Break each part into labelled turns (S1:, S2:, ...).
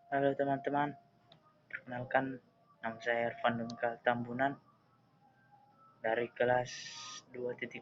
S1: Halo teman-teman, perkenalkan nama saya Irfan Dumka Tambunan dari kelas 2.6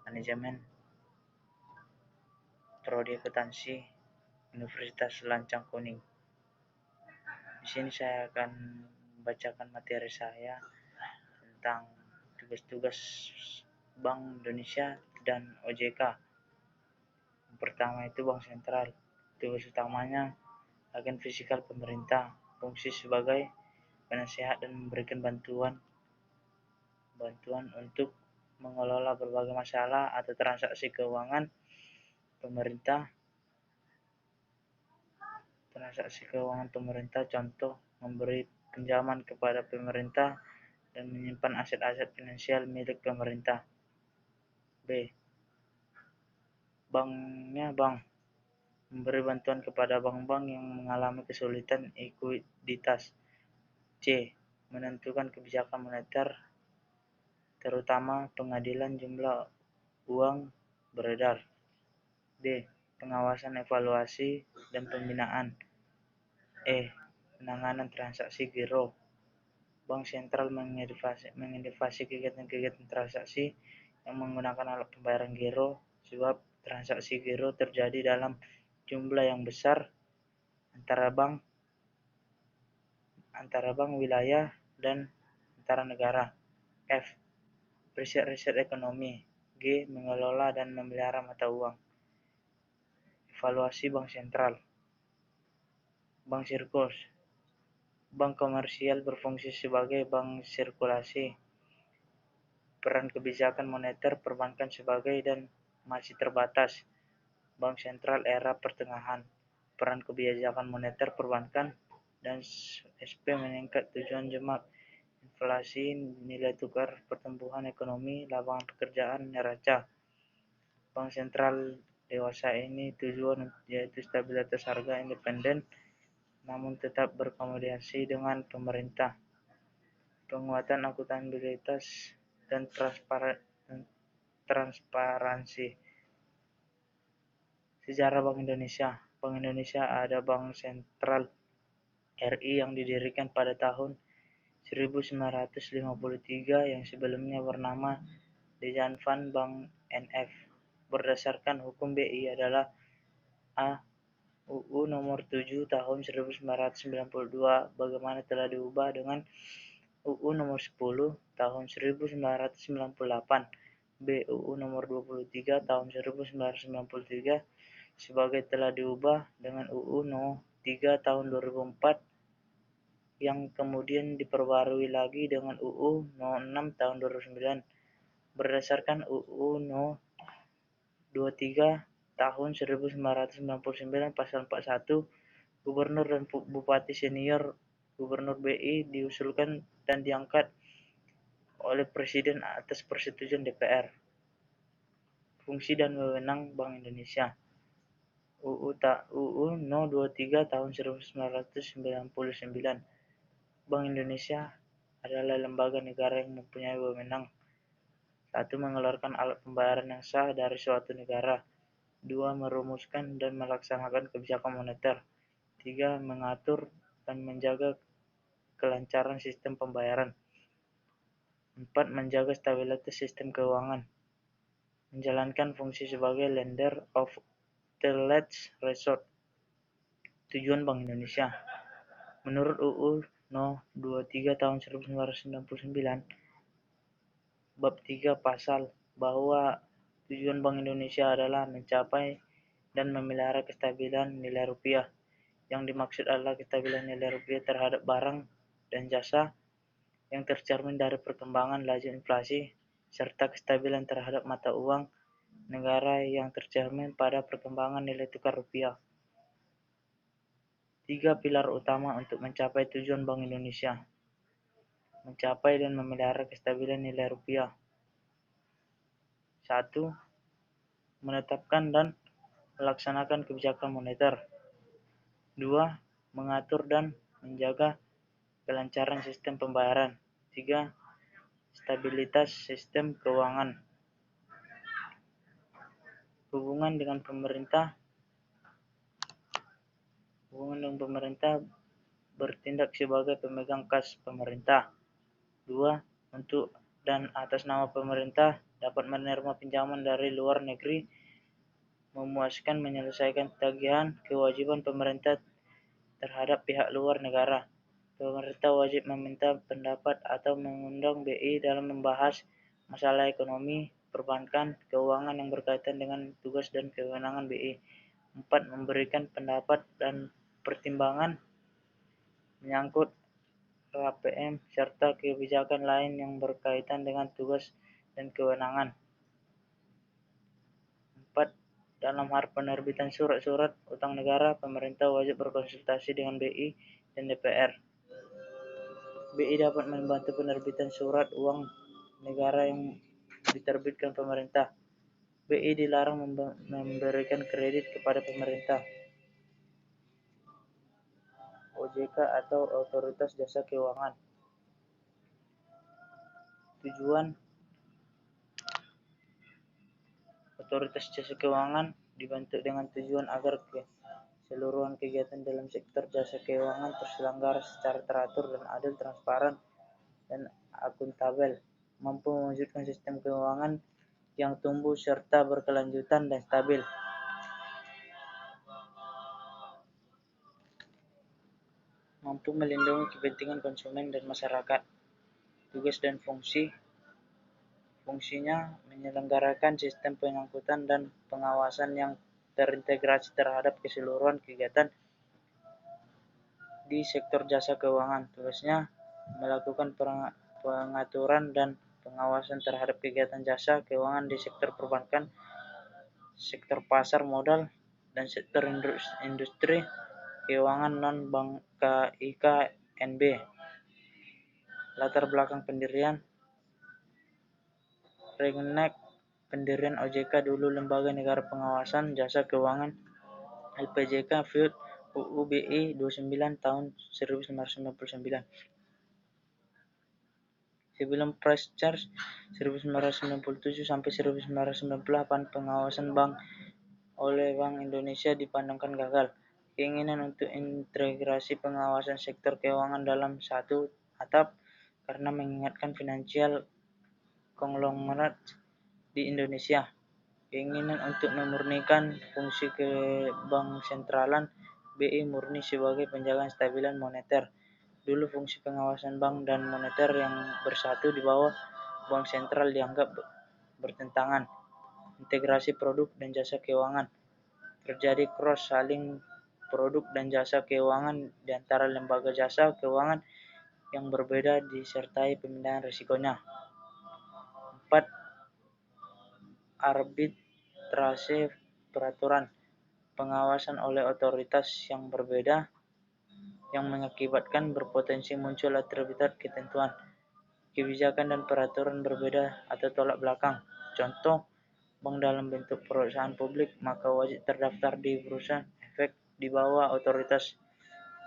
S1: Manajemen Prodi Akuntansi Universitas Lancang Kuning. Di sini saya akan membacakan materi saya tentang tugas-tugas Bank Indonesia dan OJK. Yang pertama itu Bank Sentral. Tugas utamanya agen fiskal pemerintah, fungsi sebagai penasehat dan memberikan bantuan untuk mengelola berbagai masalah atau transaksi keuangan pemerintah. Contoh, memberi pinjaman kepada pemerintah dan menyimpan aset-aset finansial milik pemerintah. B. Bank memberi bantuan kepada bank-bank yang mengalami kesulitan ekuiditas. C. Menentukan kebijakan moneter, terutama pengadilan jumlah uang beredar. D. Pengawasan, evaluasi, dan pembinaan. E. Penanganan transaksi giro. Bank sentral menginovasi kegiatan-kegiatan transaksi yang menggunakan alat pembayaran giro, sebab transaksi giro terjadi dalam jumlah yang besar antara bank wilayah dan antara negara. F. Riset ekonomi. G. Mengelola dan memelihara mata uang. Evaluasi bank sentral. Bank sirkus. Bank komersial berfungsi sebagai bank sirkulasi. Peran kebijakan moneter perbankan sebagai dan masih terbatas. Bank sentral era pertengahan. Peran kebijakan moneter perbankan dan SP meningkat, tujuan jemaah inflasi, nilai tukar, pertumbuhan ekonomi, lapangan pekerjaan, neraca. Bank sentral dewasa ini tujuan yaitu stabilitas harga independen namun tetap berkomunikasi dengan pemerintah. Penguatan akuntabilitas dan transparansi. Sejarah Bank Indonesia. Bank Indonesia ada Bank Sentral RI yang didirikan pada tahun 1953 yang sebelumnya bernama Dezanvan Bank NF. Berdasarkan hukum BI adalah A. UU nomor 7 tahun 1992 bagaimana telah diubah dengan UU nomor 10 tahun 1998. B. UU nomor 23 tahun 1993 sebagai telah diubah dengan UU nomor 3 tahun 2004 yang kemudian diperbarui lagi dengan UU nomor 6 tahun 2009. Berdasarkan UU nomor 23 tahun 1999 pasal 41, gubernur dan bupati senior gubernur BI diusulkan dan diangkat oleh presiden atas persetujuan DPR. Fungsi dan wewenang Bank Indonesia. UU No 23 tahun 1999. Bank Indonesia adalah lembaga negara yang mempunyai wewenang. 1. Mengeluarkan alat pembayaran yang sah dari suatu negara. 2. Merumuskan dan melaksanakan kebijakan moneter. 3. Mengatur dan menjaga kelancaran sistem pembayaran. 4. Menjaga stabilitas sistem keuangan. Menjalankan fungsi sebagai lender of the last resort. Tujuan Bank Indonesia. Menurut UU No 23 tahun 1999 bab 3 pasal bahwa tujuan Bank Indonesia adalah mencapai dan memelihara kestabilan nilai rupiah. Yang dimaksud adalah kestabilan nilai rupiah terhadap barang dan jasa yang tercermin dari perkembangan laju inflasi serta kestabilan terhadap mata uang negara yang tercermin pada perkembangan nilai tukar rupiah. 3 pilar utama untuk mencapai tujuan Bank Indonesia. Mencapai dan memelihara kestabilan nilai rupiah. 1. Menetapkan dan melaksanakan kebijakan moneter. 2. Mengatur dan menjaga kelancaran sistem pembayaran. 3. Stabilitas sistem keuangan. Hubungan dengan pelindung pemerintah bertindak sebagai pemegang kas pemerintah. 2. Untuk dan atas nama pemerintah dapat menerima pinjaman dari luar negeri, memuaskan menyelesaikan tagihan kewajiban pemerintah terhadap pihak luar negara. Pemerintah wajib meminta pendapat atau mengundang BI dalam membahas masalah ekonomi, perbankan, keuangan yang berkaitan dengan tugas dan kewenangan BI. 4. Memberikan pendapat dan pertimbangan menyangkut RAPM serta kebijakan lain yang berkaitan dengan tugas dan kewenangan. 4. Dalam hal penerbitan surat-surat utang negara, pemerintah wajib berkonsultasi dengan BI dan DPR. BI dapat membantu penerbitan surat uang negara yang diterbitkan pemerintah. BI dilarang memberikan kredit kepada pemerintah, OJK atau Otoritas Jasa Keuangan. Tujuan Otoritas Jasa Keuangan dibentuk dengan tujuan agar keseluruhan kegiatan dalam sektor jasa keuangan terselenggara secara teratur dan adil, transparan, dan akuntabel, mampu mewujudkan sistem keuangan yang tumbuh serta berkelanjutan dan stabil. Mampu melindungi kepentingan konsumen dan masyarakat. Tugas dan fungsinya menyelenggarakan sistem pengangkutan dan pengawasan yang terintegrasi terhadap keseluruhan kegiatan di sektor jasa keuangan. Tugasnya melakukan pengaturan dan pengawasan terhadap kegiatan jasa keuangan di sektor perbankan, sektor pasar modal, dan sektor industri keuangan non-bank KIKNB. Latar belakang pendirian Regnek. Pendirian OJK dulu Lembaga Negara Pengawasan Jasa Keuangan LPJK Feud UU BI 29 tahun 1999. Sebelum Price Charge 1997 sampai 1998, pengawasan bank oleh Bank Indonesia dipandangkan gagal. Keinginan untuk integrasi pengawasan sektor keuangan dalam satu atap karena mengingatkan finansial konglomerat di Indonesia. Keinginan untuk memurnikan fungsi kebanksentralan, BI murni sebagai penjaga stabilan moneter. Dulu fungsi pengawasan bank dan moneter yang bersatu di bawah bank sentral dianggap bertentangan. Integrasi produk dan jasa keuangan. Terjadi cross-selling produk dan jasa keuangan di antara lembaga jasa keuangan yang berbeda disertai pemindahan risikonya. 4. Arbitrase peraturan. Pengawasan oleh otoritas yang berbeda yang mengakibatkan berpotensi muncul arbitrase ketentuan, kebijakan dan peraturan berbeda atau tolak belakang. Contoh, bank dalam bentuk perusahaan publik maka wajib terdaftar di Bursa Efek di bawah otoritas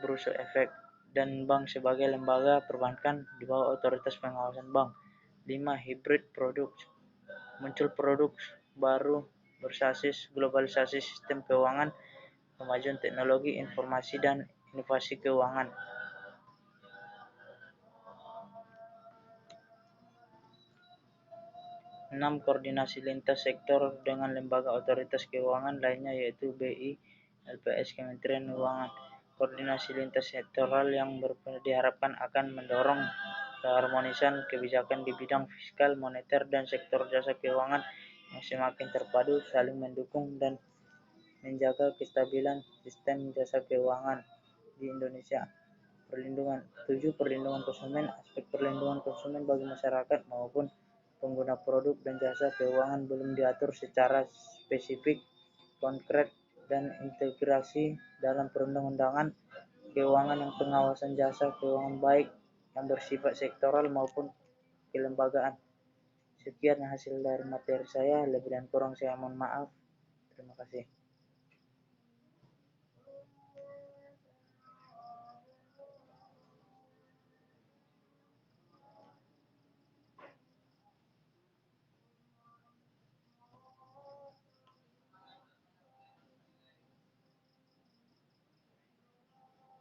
S1: Bursa Efek, dan bank sebagai lembaga perbankan di bawah otoritas pengawasan bank. 5. Hybrid produk. Muncul produk baru berbasis globalisasi sistem keuangan, kemajuan teknologi informasi dan inovasi keuangan. 6. Koordinasi lintas sektor dengan lembaga otoritas keuangan lainnya yaitu BI, LPS, Kementerian Keuangan. Koordinasi lintas sektoral yang diharapkan akan mendorong keharmonisan kebijakan di bidang fiskal, moneter, dan sektor jasa keuangan yang semakin terpadu, saling mendukung, dan menjaga kestabilan sistem jasa keuangan di Indonesia. 7. Perlindungan konsumen. Aspek perlindungan konsumen bagi masyarakat maupun pengguna produk dan jasa keuangan belum diatur secara spesifik, konkret, dan integrasi dalam perundang-undangan keuangan yang pengawasan jasa keuangan baik yang bersifat sektoral maupun kelembagaan. Sekian hasil dari materi saya, lebih dan kurang saya mohon maaf. Terima kasih.